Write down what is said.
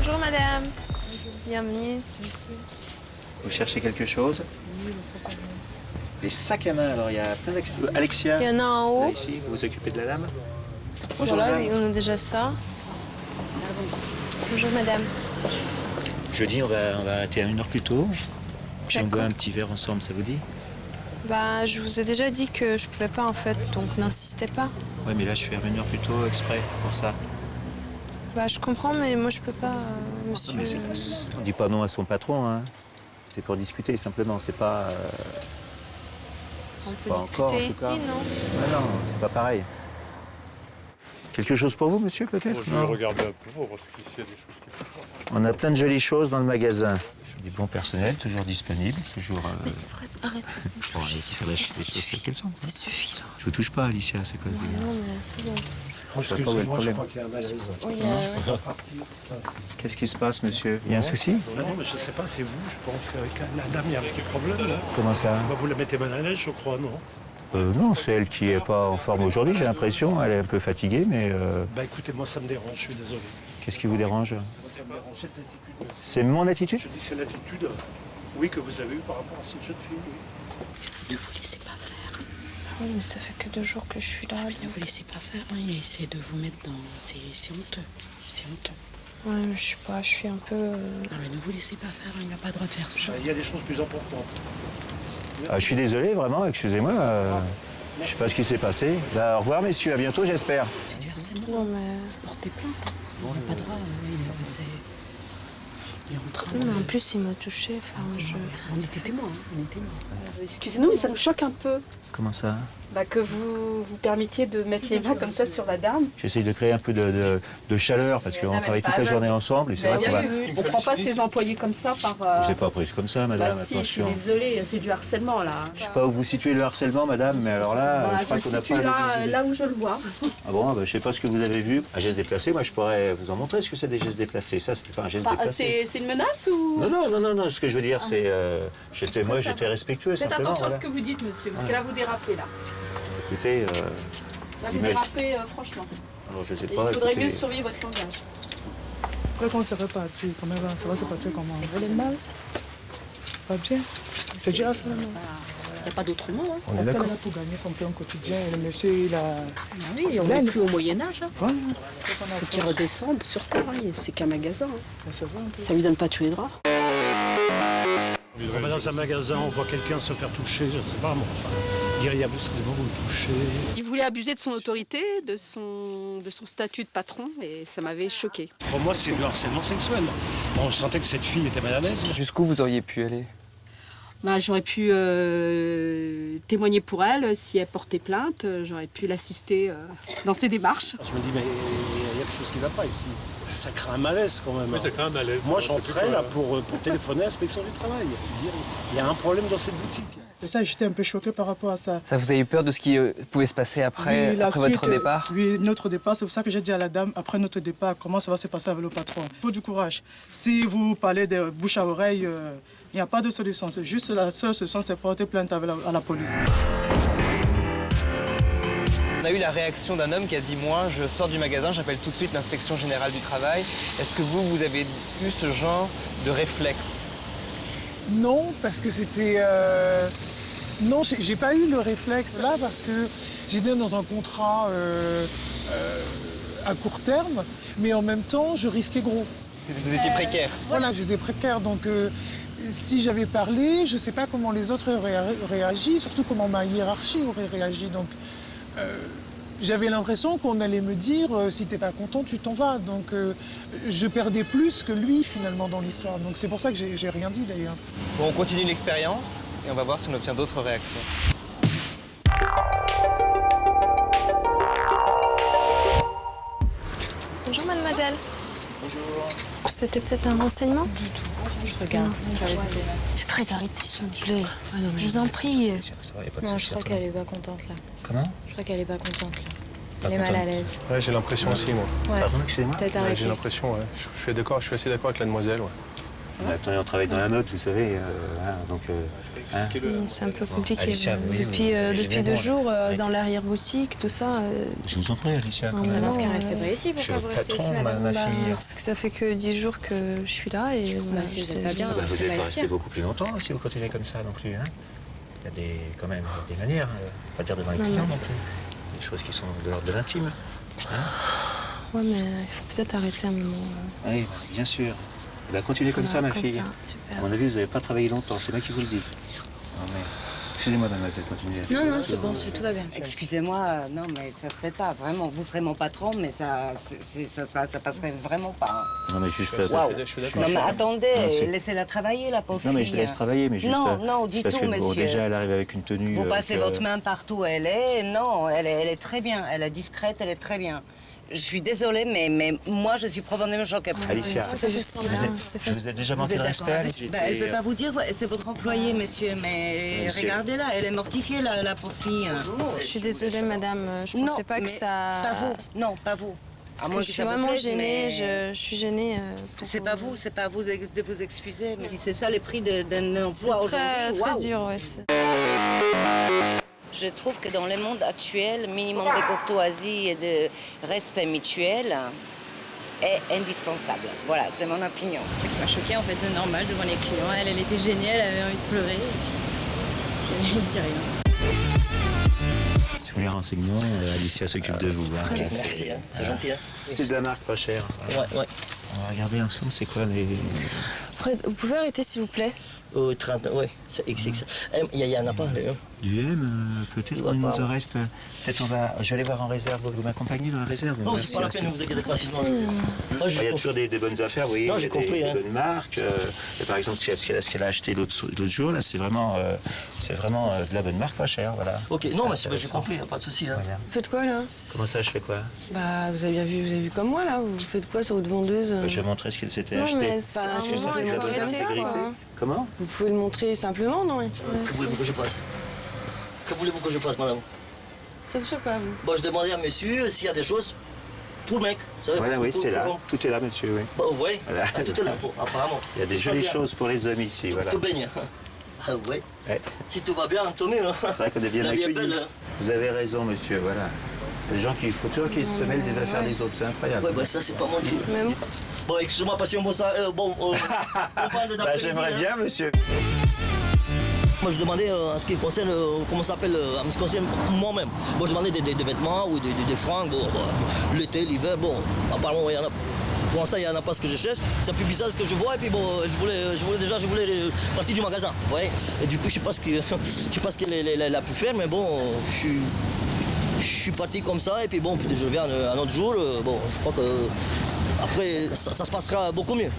Bonjour madame. Bienvenue. Merci. Vous cherchez quelque chose? Oui, les sacs à main. Des sacs à main, alors il y a plein Alexia, Il y en a en là, haut. ici, vous vous occupez de la dame? Bonjour Voilà, madame. on a déjà ça. Bonjour madame. Jeudi, on va arrêter à 1 heure plus tôt. Puis on D'accord. boit un petit verre ensemble, ça vous dit? Bah, je vous ai déjà dit que je pouvais pas en fait, donc n'insistez pas. Ouais, mais là, je fais 1 heure plus tôt exprès pour ça. Bah, je comprends, mais moi je peux pas, monsieur. Mais on dit pas non à son patron, hein. C'est pour discuter simplement, c'est pas... On peut pas discuter encore, en tout ici, cas. non? Ah non, c'est pas pareil. Quelque chose pour vous, monsieur, peut-être? Je vais Non. regarder un peu pour voir s'il y a des choses qui peuvent changer. On a plein de jolies choses dans le magasin. Du bon personnel, toujours disponible, toujours... Arrête. Bon, allez, il faudrait acheter des choses qu'elles sont. Ça suffit là. Je vous touche pas, Alicia, c'est quoi ce délire? Non, mais c'est bon. Excusez-moi, je problème. crois qu'il y a un malaise. Oui, Qu'est-ce qui se passe, monsieur? Il y a un souci? Ah non, mais je ne sais pas, c'est vous, je pense. Avec la dame, il y a un petit problème, là. Comment ça? Bah, vous la mettez mal à l'aise, je crois, non? Non, c'est elle qui est pas en forme aujourd'hui, j'ai l'impression. Elle est un peu fatiguée, mais Bah écoutez, moi, ça me dérange, je suis désolé. qu'est-ce qui vous dérange? Moi, ça me dérange, cette attitude. C'est mon attitude? Je dis, c'est l'attitude, oui, que vous avez eue par rapport à cette jeune fille, oui. Ne vous laissez pas faire. Oui, mais ça fait que 2 jours que je suis là. Ne vous laissez pas faire. Hein. Il essaie de vous mettre dans... C'est honteux. C'est honteux. Ouais, mais je suis un peu... Non, mais ne vous laissez pas faire. Il n'a pas le droit de faire ça. Il y a des choses plus importantes. Ah, je suis désolé, vraiment, excusez-moi. Je sais pas ce qui s'est passé. Bah, au revoir, messieurs, à bientôt, j'espère. C'est du harcèlement. Non, mais... Vous portez plainte. Il n'a pas le droit. Il est en train Non, de... mais en plus, il m'a touché. Enfin, je... On était témoins. On est témoins. Excusez-nous, mais ça nous choque un peu Comment ça? que vous vous permettiez de mettre les mains comme ça sur la dame. J'essaye de créer un peu de chaleur, parce qu'on travaille toute la journée ensemble, et c'est vrai qu'on va... On prend pas ses employés comme ça par... Je l'ai pas prise comme ça, madame, Bah si, je suis attention. désolée, c'est du harcèlement là. Je sais pas où vous situez le harcèlement, madame, mais alors là, Bah, je crois je qu'on le n'a situe pas... là où je le vois. Ah bon, bah, je sais pas ce que vous avez vu. Un geste déplacé, moi je pourrais vous en montrer ce que c'est des gestes déplacés. Ça, c'était pas un geste déplacé. C'est une menace ou... Non, ce que je veux dire, c'est... j'étais respectueux, Faites simplement. attention à Voilà. ce que vous dites, monsieur, parce que là vous dérapez là. Écoutez, Là vous Imagine- dérapez franchement. alors je sais Et pas, il faudrait écoutez, mieux surveiller votre langage. Après, quand ça va partir, comment ça va se passer comment? Vous allez mal? Pas bien? C'est du harcèlement. Il n'y a pas d'autre mot. Hein. La femme est là pour gagner son pain au quotidien et le monsieur, il a... Ah oui, on n'est plus au Moyen-Âge. Hein. Voilà. Faut qu'il redescende sur terre. Hein. C'est qu'un magasin. Hein. Ça va un peu. Ça lui donne pas tous les draps. On va dans un magasin, on voit quelqu'un se faire toucher, je ne sais pas, mais enfin, dire, excusez-moi, vous me touchez. Il voulait abuser de son autorité, de son statut de patron, et ça m'avait choqué. Pour moi, c'est du harcèlement sexuel. On sentait que cette fille était mal à l'aise. Jusqu'où vous auriez pu aller? Bah, j'aurais pu témoigner pour elle si elle portait plainte, j'aurais pu l'assister dans ses démarches. Je me dis, mais il y a quelque chose qui ne va pas ici. Ça crée un malaise quand même. Oui, ça crée un malaise. Moi, j'entrais là pour téléphoner à l'inspection du travail. Dire, il y a un problème dans cette boutique. C'est ça, j'étais un peu choqué par rapport à ça. Ça vous a eu peur de ce qui pouvait se passer après, Oui, la après votre suite, départ? Oui, notre départ, c'est pour ça que j'ai dit à la dame, après notre départ, comment ça va se passer avec le patron. Il faut du courage. Si vous parlez de bouche à oreille, il n'y a pas de solution. C'est juste la seule solution, c'est porter plainte à la police. On a eu la réaction d'un homme qui a dit « Moi, je sors du magasin, j'appelle tout de suite l'inspection générale du travail ». Est-ce que vous avez eu ce genre de réflexe? Non, parce que c'était... Non, j'ai pas eu le réflexe là parce que j'étais dans un contrat à court terme, mais en même temps, je risquais gros. Vous étiez précaire? Voilà, j'étais précaire, donc si j'avais parlé, je sais pas comment les autres auraient réagi, surtout comment ma hiérarchie aurait réagi. Donc, j'avais l'impression qu'on allait me dire si t'es pas content, tu t'en vas. Donc, je perdais plus que lui finalement dans l'histoire. Donc, c'est pour ça que j'ai rien dit d'ailleurs. Bon, on continue l'expérience et on va voir si on obtient d'autres réactions. Bonjour mademoiselle. Bonjour. C'était peut-être un renseignement? Du tout. Je regarde. Fred, arrêtez s'il vous plaît. Je vous en prie. Ça va, y a pas de Non, souci, je crois après. qu'elle est pas contente là. Comment? Je crois qu'elle est pas contente là. Pas Elle est mal contente. à l'aise. Ouais, j'ai l'impression aussi, moi. Ouais. Pardon, excusez-moi. Peut-être Ouais, arrêter. j'ai l'impression, ouais. Je suis assez d'accord avec la demoiselle, ouais. Attendez, on travaille dans la mode, vous savez. Donc, C'est un peu compliqué. Alicia, oui, depuis oui, depuis 2 jours, dans l'arrière-boutique, tout ça. je vous en prie, Alicia. Quand Ah, même. mais Dans ce cas, non, restez pas ici. Je suis Pourquoi le vous restez ici, patron, madame ma Bah, fille. parce que ça fait que 10 jours que je suis là et si vous c'est- êtes pas bien, Vous c'est n'êtes pas pas ici. resté beaucoup plus longtemps si vous continuez comme ça non plus. Hein. Il y a quand même des manières, pas dire devant les clients non plus. Des choses qui sont de l'ordre de l'intime. Ouais, mais il faut peut-être arrêter un moment. Oui, bien sûr. Continuez comme ça, ma comme fille. ça, super. À mon avis, vous n'avez pas travaillé longtemps, c'est moi qui vous le dis. Non, mais... Excusez-moi, mademoiselle, continuez. Non, non, c'est bon, tout va bien. Excusez-moi, non, mais ça se fait pas, vraiment. Vous serez mon patron, mais ça passerait vraiment pas. Non, mais juste... Waouh. Je suis d'accord. Non, mais Non, attendez, c'est- laissez-la travailler, la pauvre Non, mais fille. je laisse travailler, mais juste... Non, non, du parce tout, que, monsieur. Bon, déjà, elle arrive avec une tenue... Vous passez que- votre main partout où elle est. Non, elle est très bien. Elle est discrète, elle est très bien. Je suis désolée, mais moi, je suis profondément choquée. Alicia, C'est juste je vous ai déjà manqué de respect, Alicia. Elle peut pas vous dire, c'est votre employé, monsieur, mais Monsieur. regardez-là, elle est mortifiée, la pauvre fille. Je suis désolée, madame. Je Non, pensais pas que mais ça. Pas vous, non, pas vous. Parce À que moins je suis ça vous vraiment plaise, gênée. mais- Je suis gênée. Pour C'est pas vous de vous excuser. Mais si c'est ça le prix d'un C'est emploi très, aujourd'hui, très waouh. dur, ouais. c'est- Je trouve que dans le monde actuel, minimum de courtoisie et de respect mutuel est indispensable. Voilà, c'est mon opinion. Ce qui m'a choquée, en fait, de normal, devant les clients. Elle était gênée, elle avait envie de pleurer. Et puis elle dit rien. Si vous voulez un renseignement, Alicia s'occupe de vous. Hein. Merci, hein. C'est gentil. Hein. C'est de la marque pas chère. Ouais. On va regarder ensemble, c'est quoi les... Après, vous pouvez arrêter, s'il vous plaît? 30, ouais, c'est XX. Il y en a pas, là. Du M, peut-être il nous en reste... Peut-être je vais aller voir en réserve. Vous m'accompagnez dans la réserve? Non, Merci, c'est pas la restez. peine, ne vous inquiétez pas. Sinon, Il y a toujours des bonnes affaires, oui. Non, il y j'ai a compris, des hein. bonnes marques. Et par exemple, ce qu'elle a acheté l'autre jour, là, c'est vraiment de la bonne marque, pas cher, voilà. Ok, C'est non, mais j'ai intéressant. compris, pas de souci. Hein. Voilà. Vous faites quoi là? Comment ça, je fais quoi? Bah vous avez vu comme moi là, vous faites quoi sur votre vendeuse? Je montrais ce qu'elle s'était Non, acheté. mais c'est Enfin, un je sais moment, pas, il il faut faut arrêter, ça, quoi. quoi. Comment? Vous pouvez le montrer simplement, non? Que voulez-vous que je fasse? Que voulez-vous que je fasse, madame? Ça vous choque pas, vous? Bon, je demandais à monsieur s'il y a des choses pour le mec. Vous savez, Voilà, oui, pour- c'est là. pour- Tout est là, monsieur, oui. Bon, oui, Voilà. tout est là, apparemment. Il y a des Tout se passe jolies bien. choses pour les hommes ici, voilà. Tout baigne. Ah ouais. Ouais. Si tout va bien, tant mieux. Hein. C'est vrai qu'on est bien La vie est accueillis. belle. Hein. Vous avez raison, monsieur, voilà. Les gens il faut toujours qu'ils se mêlent des affaires des autres, c'est incroyable. Ouais, bah ça, c'est pas mon truc. Même Bon, excusez-moi, parce que bon, ça, on parle de Bah, j'aimerais bien, monsieur. Moi, je demandais en ce qui concerne, comment ça s'appelle, en ce qui concerne moi-même. Moi, je demandais des vêtements ou des fringues, bon, l'été, l'hiver, bon, apparemment, il y en a. Pour l'instant, il n'y en a pas ce que je cherche. C'est un peu bizarre ce que je vois. Et puis, bon, je voulais partir du magasin. Vous voyez. Et du coup, je ne sais pas ce qu'elle a pu faire, mais bon, je suis parti comme ça. Et puis, bon, peut-être je reviens un autre jour. Bon, je crois que après, ça se passera beaucoup mieux.